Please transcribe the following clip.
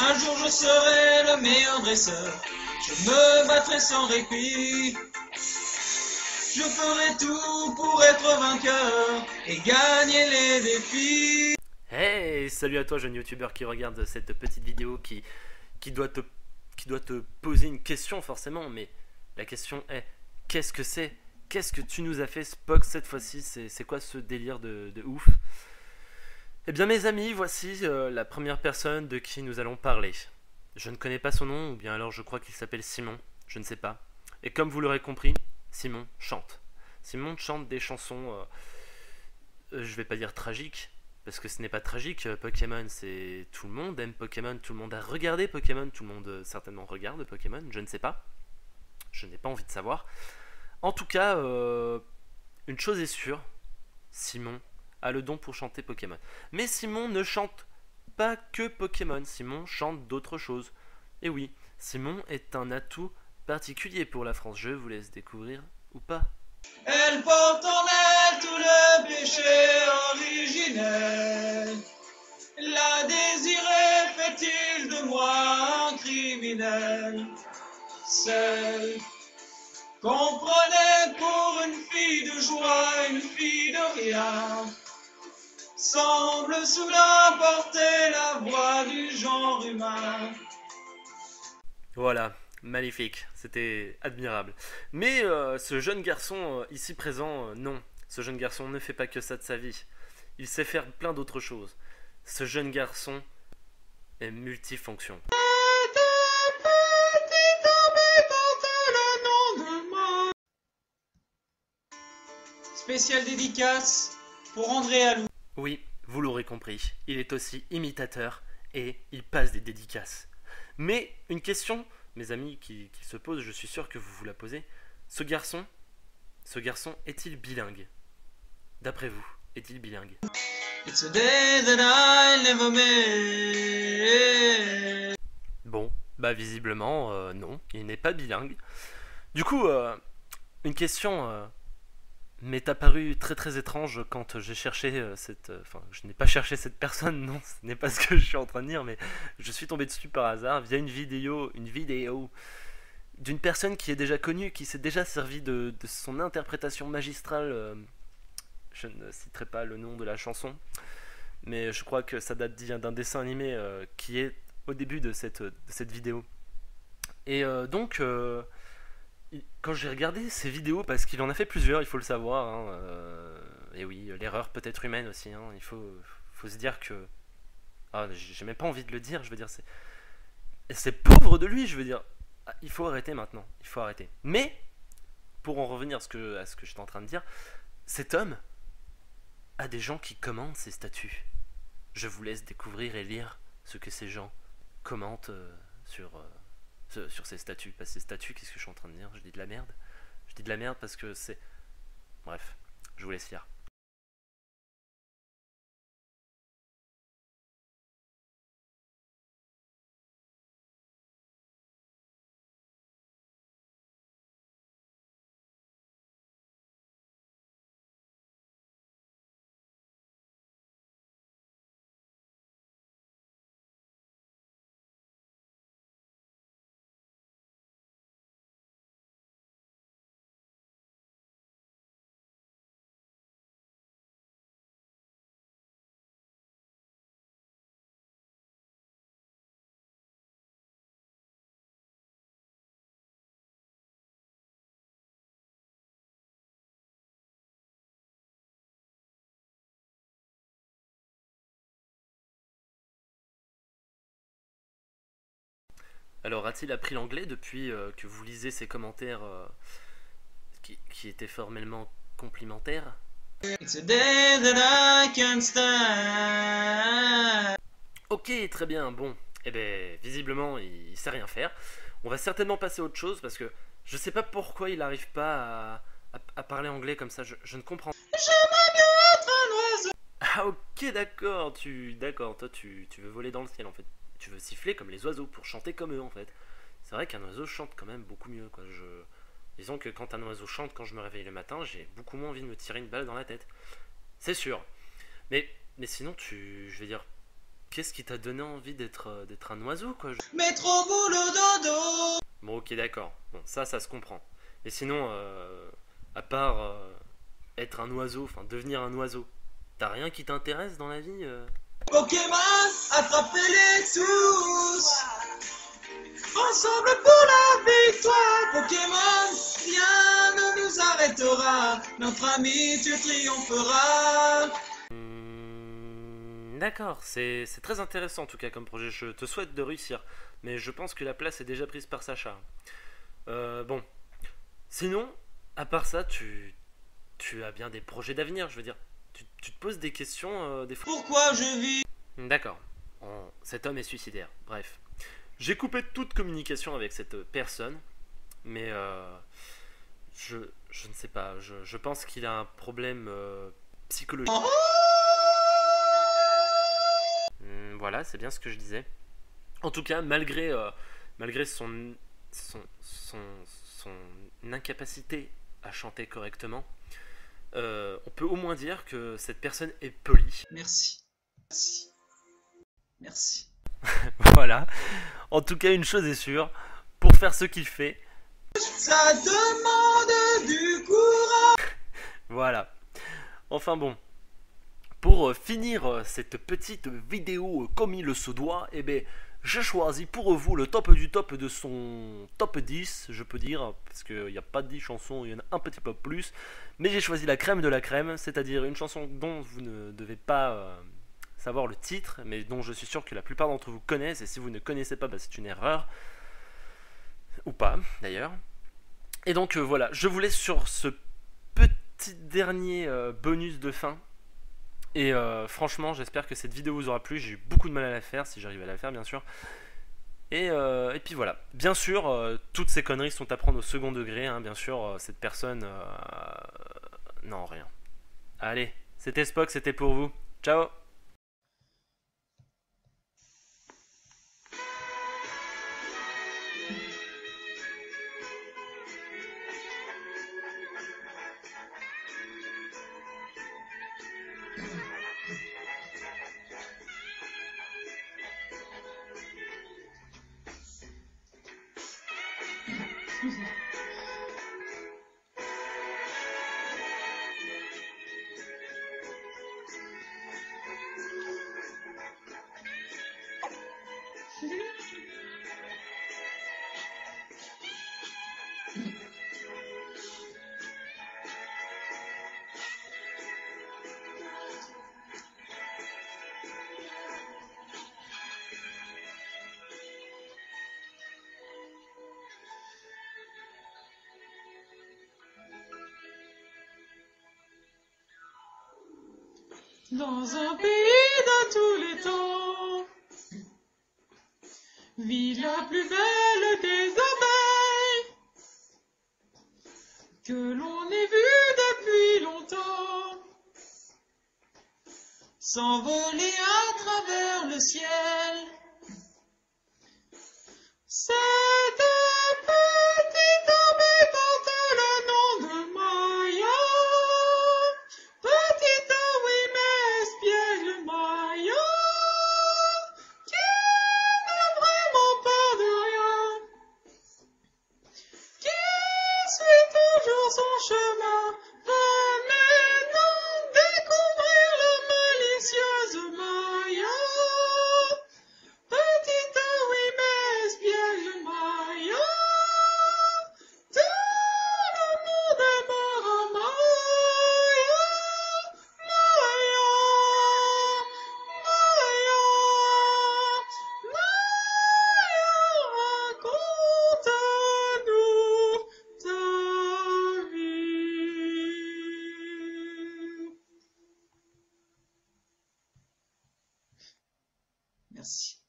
Un jour je serai le meilleur dresseur. Je me battrai sans répit. Je ferai tout pour être vainqueur et gagner les défis. Hey, salut à toi jeune youtubeur qui regarde cette petite vidéo qui doit te poser une question forcément, mais la question est qu'est-ce que c'est? Qu'est-ce que tu nous as fait Spock cette fois-ci? C'est quoi ce délire de ouf? Eh bien mes amis, voici la première personne de qui nous allons parler. Je ne connais pas son nom, ou bien alors je crois qu'il s'appelle Simon, je ne sais pas. Et comme vous l'aurez compris, Simon chante. Simon chante des chansons, je vais pas dire tragiques, parce que ce n'est pas tragique. Pokémon, c'est tout le monde aime Pokémon, tout le monde a regardé Pokémon, tout le monde certainement regarde Pokémon, je ne sais pas. Je n'ai pas envie de savoir. En tout cas, une chose est sûre, Simon a le don pour chanter Pokémon. Mais Simon ne chante pas que Pokémon, Simon chante d'autres choses. Et oui, Simon est un atout particulier pour la France. Je vous laisse découvrir ou pas. Elle porte en elle tout le péché originel. La désirée fait-il de moi un criminel? Celle qu'on prenait pour une fille de joie, une fille de rien, semble soudain porter la voix du genre humain. Voilà, magnifique, c'était admirable. Mais ce jeune garçon ici présent, non. Ce jeune garçon ne fait pas que ça de sa vie. Il sait faire plein d'autres choses. Ce jeune garçon est multifonction. Spéciale dédicace pour André Alou. Oui, vous l'aurez compris, il est aussi imitateur et il passe des dédicaces. Mais une question, mes amis, qui se pose, je suis sûr que vous vous la posez. Ce garçon est-il bilingue? D'après vous, est-il bilingue? It's a day that I'll never miss. Bon, bah visiblement, non, il n'est pas bilingue. Du coup, une question m'est apparue très très étrange quand j'ai cherché cette... Enfin, je n'ai pas cherché cette personne, non, ce n'est pas ce que je suis en train de dire, mais je suis tombé dessus par hasard via une vidéo d'une personne qui est déjà connue, qui s'est déjà servi de son interprétation magistrale. Je ne citerai pas le nom de la chanson, mais je crois que ça date d'un dessin animé qui est au début de cette vidéo. Et donc, quand j'ai regardé ces vidéos, parce qu'il en a fait plusieurs, il faut le savoir, hein, et oui, l'erreur peut être humaine aussi, hein, il faut se dire que... Ah, j'ai même pas envie de le dire, je veux dire, c'est pauvre de lui, je veux dire. Ah, il faut arrêter maintenant, il faut arrêter. Mais, pour en revenir à ce que j'étais en train de dire, cet homme a des gens qui commentent ses statuts. Je vous laisse découvrir et lire ce que ces gens commentent sur ces statuts. Pas ces statuts, qu'est-ce que je suis en train de dire? Je dis de la merde. Je dis de la merde parce que c'est... Bref, je vous laisse lire. Alors, a-t-il appris l'anglais depuis que vous lisez ces commentaires qui étaient formellement complimentaires? It's a day that I can't stand. Ok, très bien, bon. Eh ben, visiblement, il sait rien faire. On va certainement passer à autre chose parce que je sais pas pourquoi il n'arrive pas à parler anglais comme ça. Je ne comprends pas. J'aimerais bien être un oiseau. Ah ok, d'accord, toi tu veux voler dans le ciel en fait. Tu veux siffler comme les oiseaux pour chanter comme eux en fait. C'est vrai qu'un oiseau chante quand même beaucoup mieux quoi. Disons que quand un oiseau chante quand je me réveille le matin, j'ai beaucoup moins envie de me tirer une balle dans la tête. C'est sûr. Mais sinon je veux dire, qu'est-ce qui t'a donné envie d'être un oiseau, quoi? Métro boulot dodo. Bon, ok, d'accord. Bon, ça se comprend. Et sinon, à part être un oiseau, enfin devenir un oiseau, t'as rien qui t'intéresse dans la vie Pokémon, attrapez-les tous. Ensemble pour la victoire. Pokémon, rien ne nous arrêtera. Notre amitié triomphera. D'accord, c'est très intéressant en tout cas comme projet. Je te souhaite de réussir. Mais je pense que la place est déjà prise par Sacha. Bon. Sinon, à part ça, tu as bien des projets d'avenir, je veux dire. Tu te poses des questions des fois. Pourquoi je vis? D'accord. Cet homme est suicidaire. Bref. J'ai coupé toute communication avec cette personne, mais je ne sais pas. Je pense qu'il a un problème psychologique. Voilà, c'est bien ce que je disais. En tout cas, malgré son incapacité à chanter correctement, on peut au moins dire que cette personne est polie. Merci. Merci. Merci. Voilà. En tout cas, une chose est sûre, pour faire ce qu'il fait, Ça demande du courage. voilà. Enfin bon. Pour finir cette petite vidéo comme il se doit, eh ben, j'ai choisi pour vous le top du top de son top 10, je peux dire, parce qu'il n'y a pas 10 chansons, il y en a un petit peu plus, mais j'ai choisi la crème de la crème, c'est-à-dire une chanson dont vous ne devez pas savoir le titre, mais dont je suis sûr que la plupart d'entre vous connaissent, et si vous ne connaissez pas, bah, c'est une erreur, ou pas d'ailleurs. Et donc voilà, je vous laisse sur ce petit dernier bonus de fin. Et franchement, j'espère que cette vidéo vous aura plu. J'ai eu beaucoup de mal à la faire, si j'arrive à la faire, bien sûr. Et puis voilà. Bien sûr, toutes ces conneries sont à prendre au second degré. Hein. Bien sûr, cette personne... non, rien. Allez, c'était Spock, c'était pour vous. Ciao. Dans un pays de tous les temps, vit la plus belle des abeilles que l'on ait vue depuis longtemps, s'envoler à travers le ciel. Cette petite abeille porte le nom de Maya. Petite, oui, mais espiègle Maya, qui n'a vraiment peur de rien, qui suit toujours son chemin. Venez donc découvrir la malicieuse Maya. Petite, oui, mais espiègle Maya, tout le monde aimera Maya. Maya, Maya, Maya, raconte-nous ta vie. Merci.